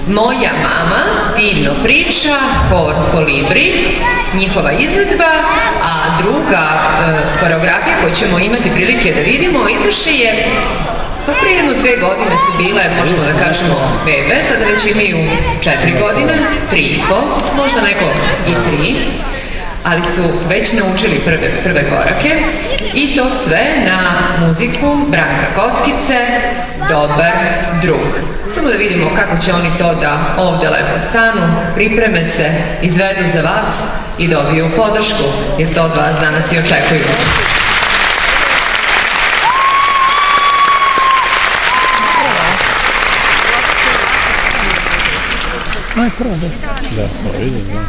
Moja mama divno priča, hor Kolibri, njihova izvedba, a druga koreografija koju ćemo imati prilike da vidimo izvrše je, pa prije 1-2 godine su bile, možemo da kažemo, bebe, sada već imaju 4 godine, 3,5, možda neko i 3, ali su već naučili prve korake i to sve na muziku Branka Kockice, Dobar drug. Samo da vidimo kako će oni to da ovde lepo stanu, pripreme se, izvedu za vas i dobiju podršku, jer to od vas danas i očekuju. Da, vidim, da.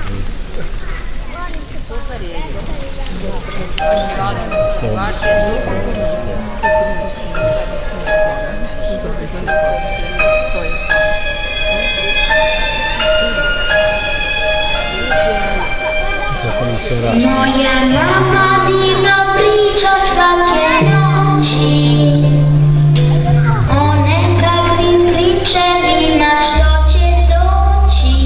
Moja mama divno priča svake noći o nekakvim pričevima što će doći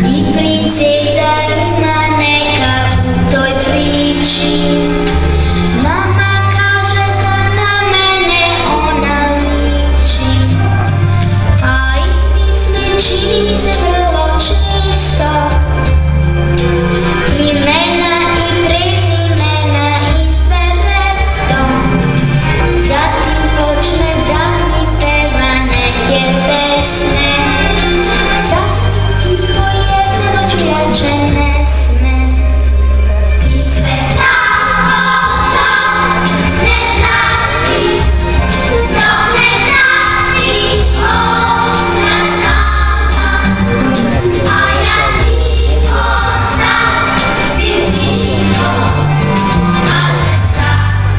i princeza ima nekak u toj priči. Mama kaže da na mene ona liči, a izmisli čini mi se vrlo čisto. Imena i prezimena i sve restom, zatim počne da mi peva neke pesme, sasvim tiho jer se noć jače ne sme. I sve tako dok ne zaspi, dok ne zaspi ona sama, a ja tiho sam svim tiho, a čeka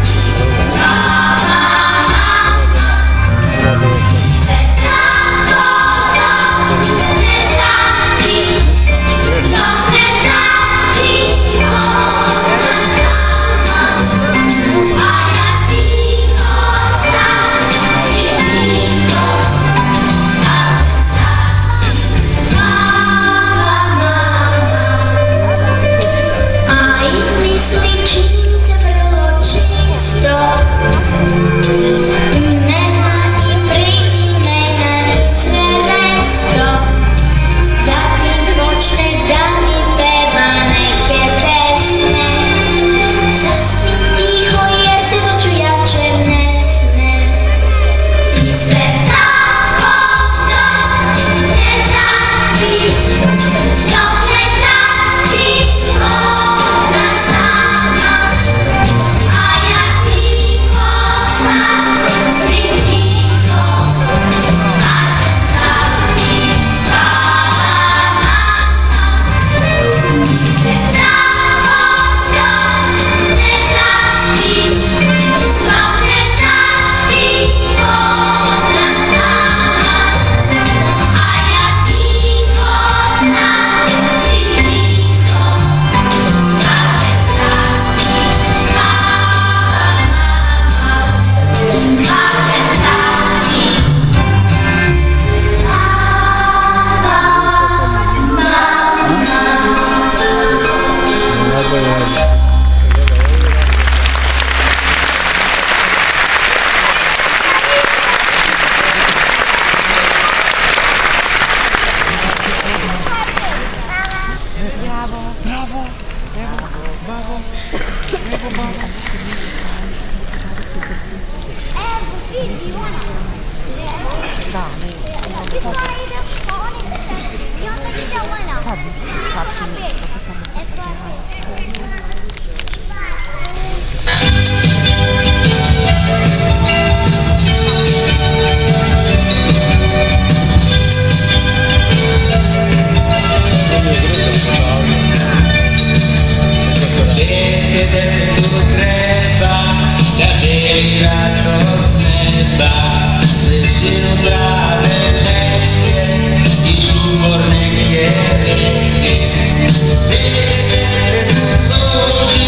i spava mama. I sve tako dok ne zaspi, dok ne zaspi ona sama, a ja tiho sam svim tiho, a čeka i spava mama. A izmisli čini mi se vrlo čisto, imena i prezimena i sve resto, zatim počne da mi peva neke pesme, sasvim tiho jer se noću jače ne sme. I sve tako dok ne zaspi, dok ne zaspi ona sama, a ja tiho sam svim tiho, kažem tak i spava mama. I sve tako dok ne zaspi, dok ne zaspi ona sama, a ja tiho sam svim tiho, kažem tak i spava mama. Kažem tak i spava mama. Desde de tu cresta, da destra dos nesta, se žinu trave neske i šumorne kjereke. Desde tu sluši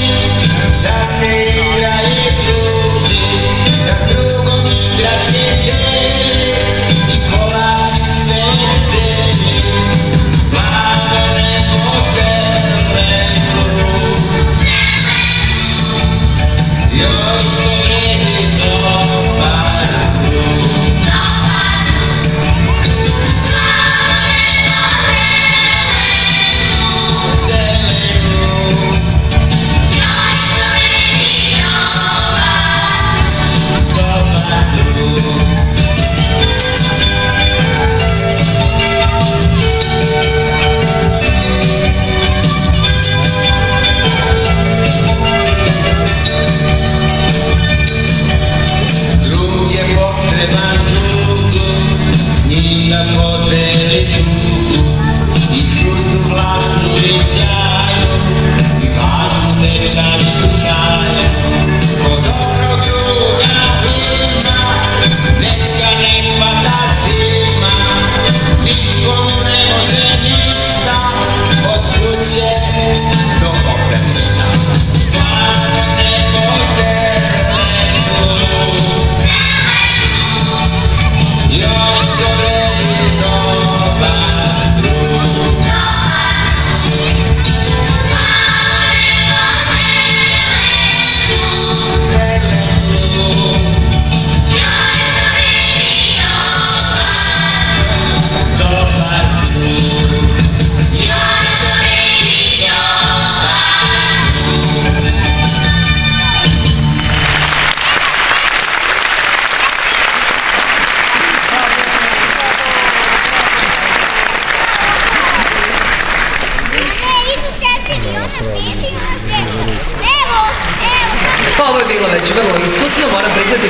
ovo je bilo već vrlo iskusno, moram priznati,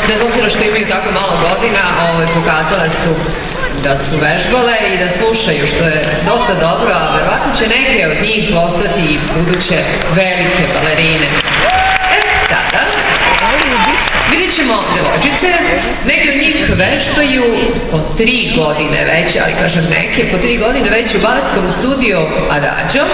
bez obzira što imaju tako malo godina, pokazale su da su vežbale i da slušaju, što je dosta dobro, a verovatno će neke od njih postati i buduće velike balerine. Sada vidjet ćemo devojčice, neke od njih vežbaju po 3 godine već, ali kažem neke, po 3 godine već u baletskom studiju Adagio.